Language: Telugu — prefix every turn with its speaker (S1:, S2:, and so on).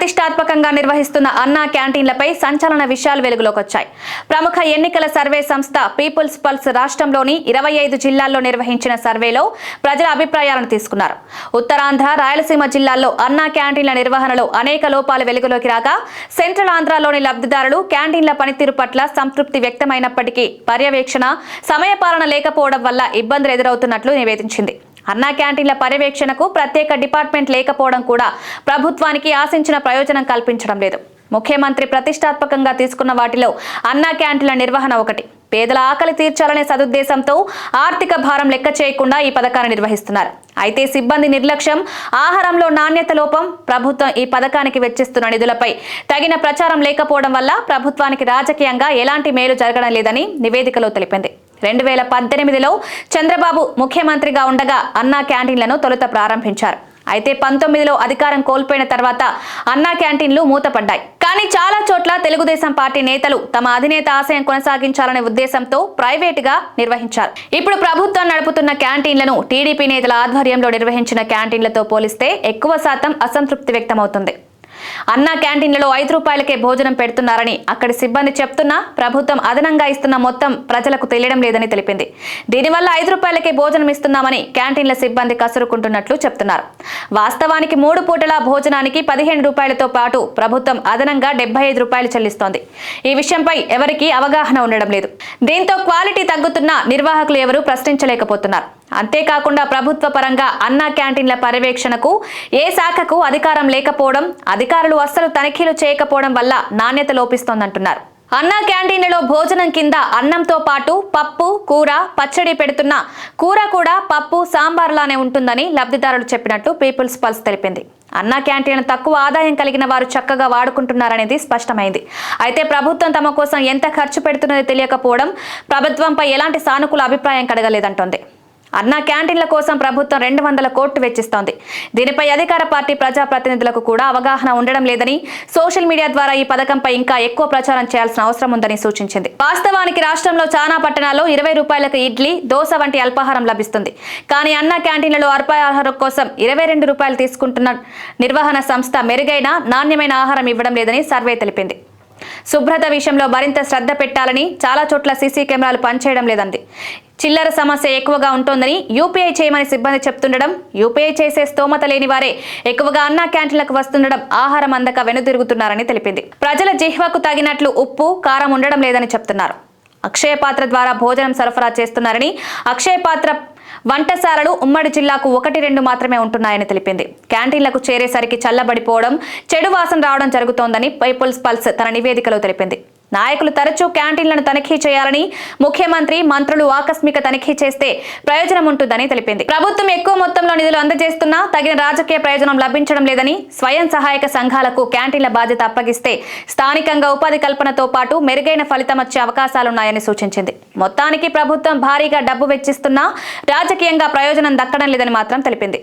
S1: ప్రతిష్టాత్మకంగా నిర్వహిస్తున్న అన్నా క్యాంటీన్లపై సంచలన విషయాలు వెలుగులోకి వచ్చాయి. ప్రముఖ ఎన్నికల సర్వే సంస్థ పీపుల్స్ పల్స్ రాష్ట్రంలోని 25 జిల్లాల్లో నిర్వహించిన సర్వేలో ప్రజల అభిప్రాయాలను తీసుకున్నారు. ఉత్తరాంధ్ర, రాయలసీమ జిల్లాల్లో అన్నా క్యాంటీన్ల నిర్వహణలో అనేక లోపాలు వెలుగులోకి రాగా, సెంట్రల్ ఆంధ్రాలోని లబ్ధిదారులు క్యాంటీన్ల పనితీరు పట్ల సంతృప్తి వ్యక్తమైనప్పటికీ పర్యవేక్షణ, సమయపాలన లేకపోవడం వల్ల ఇబ్బందులు ఎదురవుతున్నట్లు నివేదించింది. అన్నా క్యాంటీన్ల పర్యవేక్షణకు ప్రత్యేక డిపార్ట్మెంట్ లేకపోవడం కూడా ప్రభుత్వానికి ఆశించిన ప్రయోజనం కల్పించడం లేదు. ముఖ్యమంత్రి ప్రతిష్టాత్మకంగా తీసుకున్న వాటిలో అన్నా క్యాంటీన్ల నిర్వహణ ఒకటి. పేదల ఆకలి తీర్చాలనే సదుద్దేశంతో ఆర్థిక భారం లెక్క చేయకుండా ఈ పథకాన్ని నిర్వహిస్తున్నారు. అయితే సిబ్బంది నిర్లక్ష్యం, ఆహారంలో నాణ్యత లోపం, ప్రభుత్వం ఈ పథకానికి వెచ్చిస్తున్న నిధులపై తగిన ప్రచారం లేకపోవడం వల్ల ప్రభుత్వానికి రాజకీయంగా ఎలాంటి మేలు జరగడం లేదని నివేదికలో తెలిపింది. 2018లో చంద్రబాబు ముఖ్యమంత్రిగా ఉండగా అన్నా క్యాంటీన్లను తొలుత ప్రారంభించారు. అయితే 19లో అధికారం కోల్పోయిన తర్వాత అన్నా క్యాంటీన్లు మూతపడ్డాయి. కానీ చాలా చోట్ల తెలుగుదేశం పార్టీ నేతలు తమ అధినేత ఆశయం కొనసాగించాలనే ఉద్దేశంతో ప్రైవేటుగా నిర్వహించారు. ఇప్పుడు ప్రభుత్వం నడుపుతున్న క్యాంటీన్లను టీడీపీ నేతల ఆధ్వర్యంలో నిర్వహించిన క్యాంటీన్లతో పోలిస్తే ఎక్కువ శాతం అసంతృప్తి వ్యక్తమవుతుంది. అన్నా క్యాంటీన్లలో 5 రూపాయలకే భోజనం పెడుతున్నారని అక్కడి సిబ్బంది చెప్తున్నా ప్రభుత్వం అదనంగా ఇస్తున్న మొత్తం ప్రజలకు తెలియడం లేదని తెలిపింది. దీనివల్ల 5 రూపాయలకే భోజనం ఇస్తున్నామని క్యాంటీన్ల సిబ్బంది కసురుకుంటున్నట్లు చెప్తున్నారు. వాస్తవానికి 3 పూటల భోజనానికి 15 రూపాయలతో పాటు ప్రభుత్వం అదనంగా 75 రూపాయలు చెల్లిస్తోంది. ఈ విషయంపై ఎవరికీ అవగాహన ఉండడం లేదు. దీంతో క్వాలిటీ తగ్గుతున్నా నిర్వాహకులు ఎవరూ ప్రశ్నించలేకపోతున్నారు. అంతేకాకుండా ప్రభుత్వ పరంగా అన్నా క్యాంటీన్ల పర్యవేక్షణకు ఏ శాఖకు అధికారం లేకపోవడం, అధికారులు అస్సలు తనిఖీలు చేయకపోవడం వల్ల నాణ్యత లోపిస్తోందంటున్నారు. అన్నా క్యాంటీన్లలో భోజనం కింద అన్నంతో పాటు పప్పు, కూర, పచ్చడి పెడుతున్న కూర కూడా పప్పు, సాంబార్లానే ఉంటుందని లబ్ధిదారులు చెప్పినట్లు పీపుల్స్ పల్స్ తెలిపింది. అన్నా క్యాంటీన్లను తక్కువ ఆదాయం కలిగిన వారు చక్కగా వాడుకుంటున్నారనేది స్పష్టమైంది. అయితే ప్రభుత్వం తమ కోసం ఎంత ఖర్చు పెడుతున్నది తెలియకపోవడం ప్రభుత్వంపై ఎలాంటి సానుకూల అభిప్రాయం కలగలేదంటోంది. అన్నా క్యాంటీన్ల కోసం ప్రభుత్వం 200 కోట్లు వెచ్చిస్తోంది. దీనిపై అధికార పార్టీ ప్రజాప్రతినిధులకు కూడా అవగాహన ఉండడం లేదని, సోషల్ మీడియా ద్వారా ఈ పథకంపై ఇంకా ఎక్కువ ప్రచారం చేయాల్సిన అవసరం ఉందని సూచించింది. వాస్తవానికి రాష్ట్రంలో చాలా పట్టణాల్లో 20 రూపాయలకు ఇడ్లీ, దోశ వంటి అల్పాహారం లభిస్తుంది. కానీ అన్నా క్యాంటీన్లలో అల్పాహారం కోసం 22 రూపాయలు తీసుకుంటున్న నిర్వహణ సంస్థ మెరుగైన, నాణ్యమైన ఆహారం ఇవ్వడం లేదని సర్వే తెలిపింది. శుభ్రత విషయంలో మరింత శ్రద్ధ పెట్టాలని, చాలా చోట్ల సీసీ కెమెరాలు పనిచేయడం లేదంది. చిల్లర సమస్య ఎక్కువగా ఉంటోందని యూపీఐ చేయమని సిబ్బంది చెప్తుండడం, యూపీఐ చేసే స్తోమత లేని వారే ఎక్కువగా అన్నా క్యాంటీన్లకు వస్తుండడం, ఆహారం అందక వెనుదిరుగుతున్నారని తెలిపింది. ప్రజల జిహ్వకు తగినట్లు ఉప్పు, కారం ఉండడం లేదని చెప్తున్నారు. అక్షయ పాత్ర ద్వారా భోజనం సరఫరా చేస్తున్నారని, అక్షయ పాత్ర వంటశాలలు ఉమ్మడి జిల్లాకు 1-2 మాత్రమే ఉంటున్నాయని తెలిపింది. క్యాంటీన్లకు చేరేసరికి చల్లబడిపోవడం, చెడు వాసన రావడం జరుగుతోందని పీపుల్స్ పల్స్ తన నివేదికలో తెలిపింది. నాయకులు తరచూ క్యాంటీన్లను తనిఖీ చేయాలని, ముఖ్యమంత్రి, మంత్రులు ఆకస్మిక తనిఖీ చేస్తే ప్రయోజనం ఉంటుందని తెలిపింది. ప్రభుత్వం ఎక్కువ మొత్తంలో నిధులు అందజేస్తున్నా తగిన రాజకీయ ప్రయోజనం లభించడం లేదని, స్వయం సహాయక సంఘాలకు క్యాంటీన్ల బాధ్యత అప్పగిస్తే స్థానికంగా ఉపాధి కల్పనతో పాటు మెరుగైన ఫలితం వచ్చే అవకాశాలున్నాయని సూచించింది. మొత్తానికి ప్రభుత్వం భారీగా డబ్బు వెచ్చిస్తున్నా రాజకీయంగా ప్రయోజనం దక్కడం లేదని మాత్రం తెలిపింది.